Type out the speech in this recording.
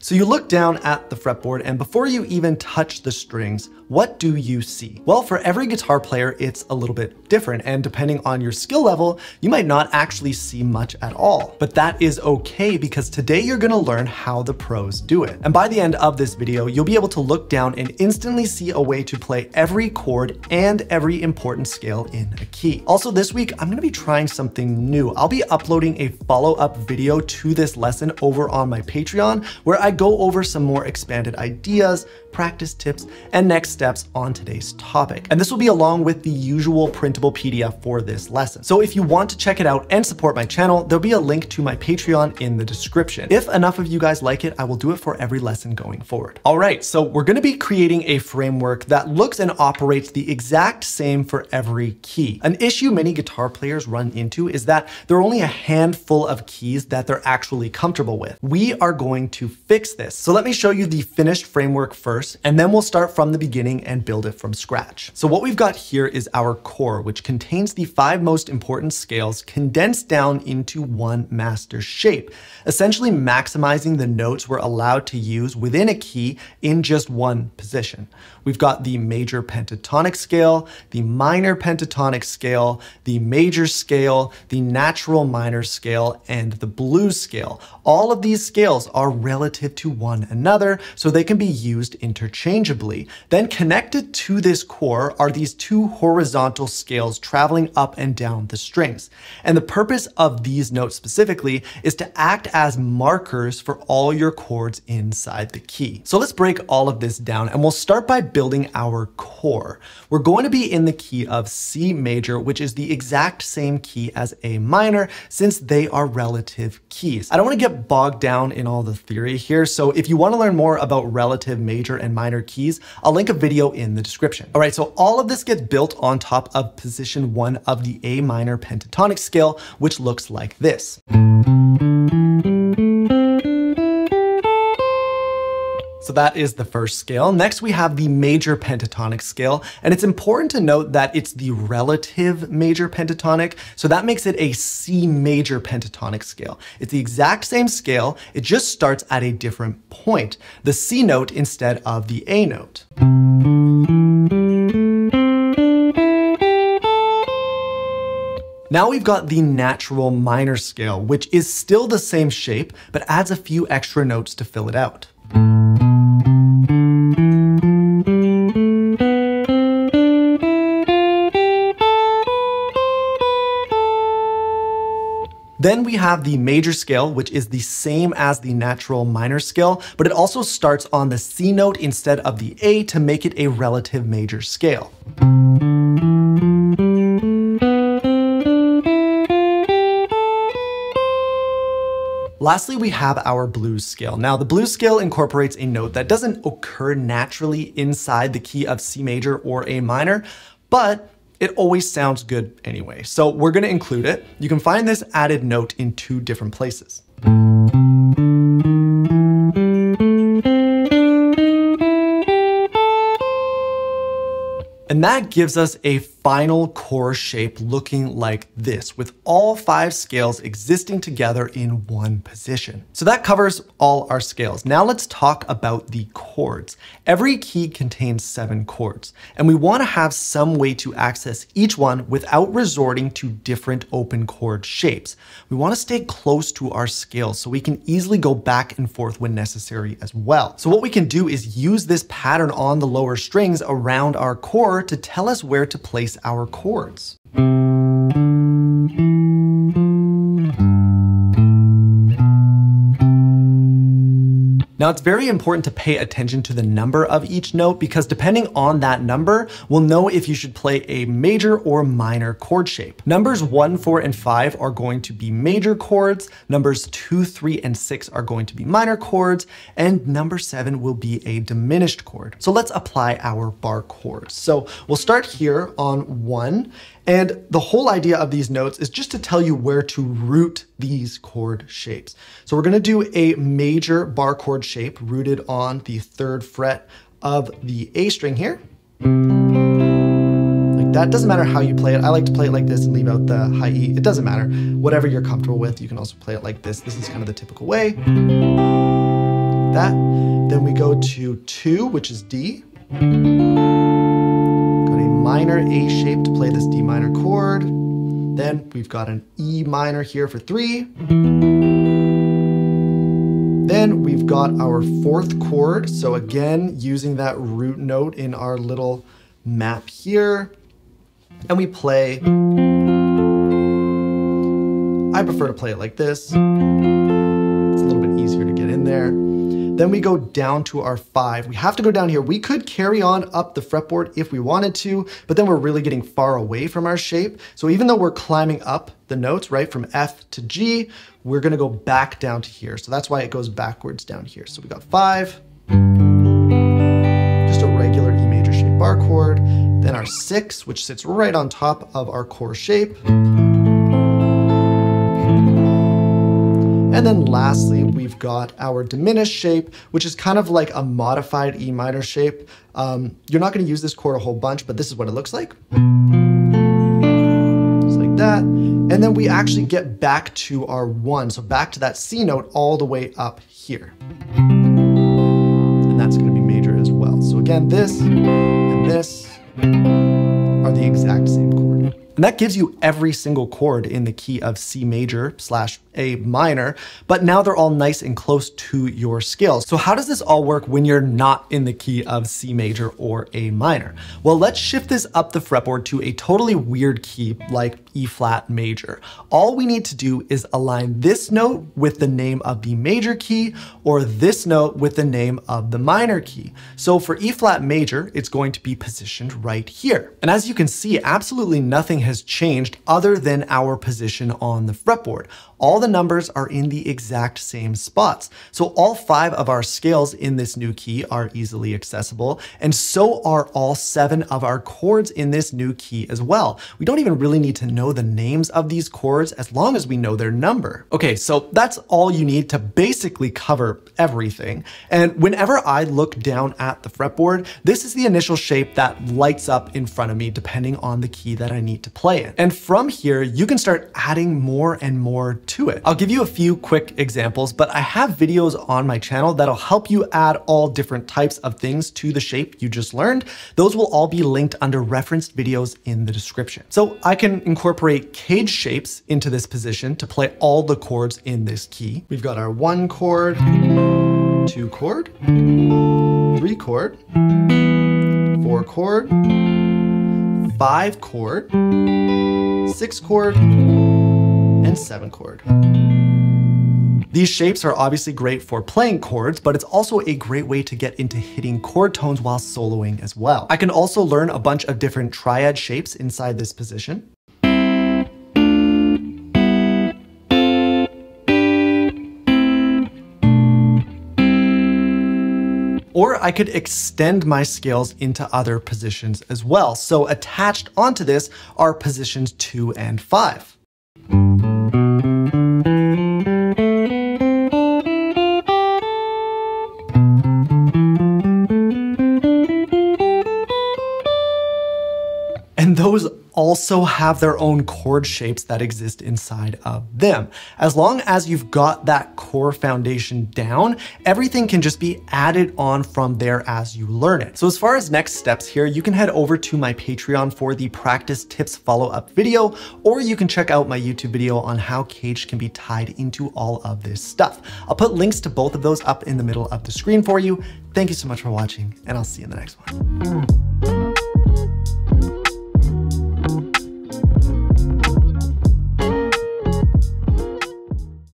So you look down at the fretboard, and before you even touch the strings, what do you see? Well, for every guitar player, it's a little bit different, and depending on your skill level, you might not actually see much at all. But that is okay, because today you're gonna learn how the pros do it. And by the end of this video, you'll be able to look down and instantly see a way to play every chord and every important scale in a key. Also this week, I'm gonna be trying something new. I'll be uploading a follow-up video to this lesson over on my Patreon, where I go over some more expanded ideas, practice tips, and next steps on today's topic. And this will be along with the usual printable PDF for this lesson. So if you want to check it out and support my channel, there'll be a link to my Patreon in the description. If enough of you guys like it, I will do it for every lesson going forward. All right, so we're gonna be creating a framework that looks and operates the exact same for every key. An issue many guitar players run into is that there are only a handful of keys that they're actually comfortable with. We are going to fix this. So let me show you the finished framework first, and then we'll start from the beginning and build it from scratch. So what we've got here is our core, which contains the 5 most important scales condensed down into one master shape, essentially maximizing the notes we're allowed to use within a key in just one position. We've got the major pentatonic scale, the minor pentatonic scale, the major scale, the natural minor scale, and the blues scale. All of these scales are relative to one another, so they can be used interchangeably. Then connected to this core are these 2 horizontal scales traveling up and down the strings. And the purpose of these notes specifically is to act as markers for all your chords inside the key. So let's break all of this down, and we'll start by building our core. We're going to be in the key of C major, which is the exact same key as A minor, since they are relative keys. I don't want to get bogged down in all the theory here, so if you want to learn more about relative major and minor keys, I'll link a video in the description. All right, so all of this gets built on top of position 1 of the A minor pentatonic scale, which looks like this. So that is the first scale. Next, we have the major pentatonic scale, and it's important to note that it's the relative major pentatonic, so that makes it a C major pentatonic scale. It's the exact same scale, it just starts at a different point, the C note instead of the A note. Now we've got the natural minor scale, which is still the same shape, but adds a few extra notes to fill it out. Then we have the major scale, which is the same as the natural minor scale, but it also starts on the C note instead of the A to make it a relative major scale. Lastly, we have our blues scale. Now, the blues scale incorporates a note that doesn't occur naturally inside the key of C major or A minor, but it always sounds good anyway. So we're gonna include it. You can find this added note in 2 different places. And that gives us a final core shape looking like this, with all 5 scales existing together in one position. So that covers all our scales. Now let's talk about the chords. Every key contains 7 chords, and we want to have some way to access each one without resorting to different open chord shapes. We want to stay close to our scales so we can easily go back and forth when necessary as well. So what we can do is use this pattern on the lower strings around our core to tell us where to place our chords. Now it's very important to pay attention to the number of each note, because depending on that number, we'll know if you should play a major or minor chord shape. Numbers 1, 4, and 5 are going to be major chords, numbers 2, 3, and 6 are going to be minor chords, and number 7 will be a diminished chord. So let's apply our bar chords. So we'll start here on 1, and the whole idea of these notes is just to tell you where to root these chord shapes. So we're gonna do a major bar chord shape rooted on the 3rd fret of the A string here. Like that. Doesn't matter how you play it. I like to play it like this and leave out the high E. It doesn't matter. Whatever you're comfortable with. You can also play it like this. This is kind of the typical way. that. Then we go to 2, which is D. Got a minor A shape to play this D minor chord. Then we've got an E minor here for 3. Then we've got our 4th chord. So again, using that root note in our little map here. And we play, I prefer to play it like this. It's a little bit easier to get in there. Then we go down to our 5. We have to go down here. We could carry on up the fretboard if we wanted to, but then we're really getting far away from our shape. So even though we're climbing up the notes, right, from F to G, we're gonna go back down to here. So that's why it goes backwards down here. So we got 5, just a regular E major shape bar chord. Then our 6, which sits right on top of our core shape. And then lastly, we've got our diminished shape, which is kind of like a modified E minor shape. You're not gonna use this chord a whole bunch, but this is what it looks like. Just like that. And then we actually get back to our 1, so back to that C note all the way up here. And that's gonna be major as well. So again, this and this are the exact same chord. And that gives you every single chord in the key of C major / A minor, but now they're all nice and close to your scales. So how does this all work when you're not in the key of C major or A minor? Well, let's shift this up the fretboard to a totally weird key like E flat major. All we need to do is align this note with the name of the major key or this note with the name of the minor key. So for E flat major, it's going to be positioned right here. And as you can see, absolutely nothing has changed other than our position on the fretboard. All the numbers are in the exact same spots. So all 5 of our scales in this new key are easily accessible, and so are all 7 of our chords in this new key as well. We don't even really need to know the names of these chords as long as we know their number. Okay, so that's all you need to basically cover everything. And whenever I look down at the fretboard, this is the initial shape that lights up in front of me depending on the key that I need to play in. And from here, you can start adding more and more to it. I'll give you a few quick examples, but I have videos on my channel that'll help you add all different types of things to the shape you just learned. Those will all be linked under referenced videos in the description. So I can incorporate cage shapes into this position to play all the chords in this key. We've got our 1 chord, 2 chord, 3 chord, 4 chord, 5 chord, 6 chord, and 7 chord. These shapes are obviously great for playing chords, but it's also a great way to get into hitting chord tones while soloing as well. I can also learn a bunch of different triad shapes inside this position. Or I could extend my scales into other positions as well. So attached onto this are positions 2 and 5. And those also have their own chord shapes that exist inside of them. As long as you've got that core foundation down, everything can just be added on from there as you learn it. So as far as next steps here, you can head over to my Patreon for the practice tips follow-up video, or you can check out my YouTube video on how cage can be tied into all of this stuff. I'll put links to both of those up in the middle of the screen for you. Thank you so much for watching, and I'll see you in the next one.